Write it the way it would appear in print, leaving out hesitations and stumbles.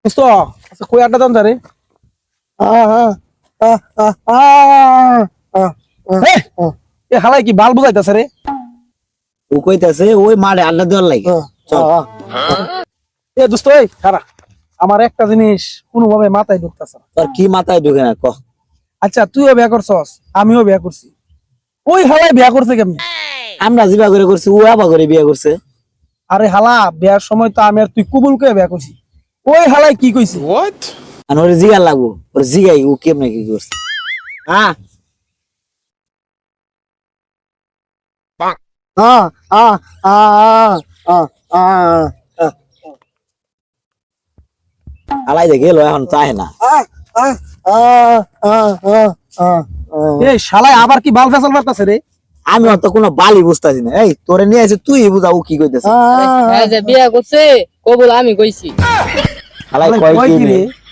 দোস্ত আচ্ছা কই আড্ডা দাম রে এ হালাই কি বাল বুঝাইতাছে রে ও কইতাছে ওই মারে আল্লাহ দেওয়ার লাগে চল এ দোস্ত এই খারা আমার একটা জিনিস কোনোভাবে মাথায় ঢুকতাছে না। তোর কি মাথায় ঢুকে না ক আচ্ছা তুইও বিয়া করছস আমিও বিয়া করছি ওই হালাই বিয়া করছে কেমনি আমরা জিবা করে করছি ও আবা করে বিয়ে করছে আরে হালা বিয়ার সময় তো আমি আর তুই কবুল করে বিয়া করছি ওই হালাই কি কইছি আর ওরে জিগার লাগবো ওর জিগাই ও কেমনে কি করছে হ্যাঁ আলাই দেখে গেল এখন চায় না এই শালাই আবার কি বাল ফেসাল মারতাছে রে আমি অত কোনো বালি বুঝতেছি না এই তোরে নিয়ে আসে তুই বুঝা ও কি কইতেছে যে বিয়া করছে কবুল আমি কইছি আলাই শালাই কয় কয় কি কি রে রে?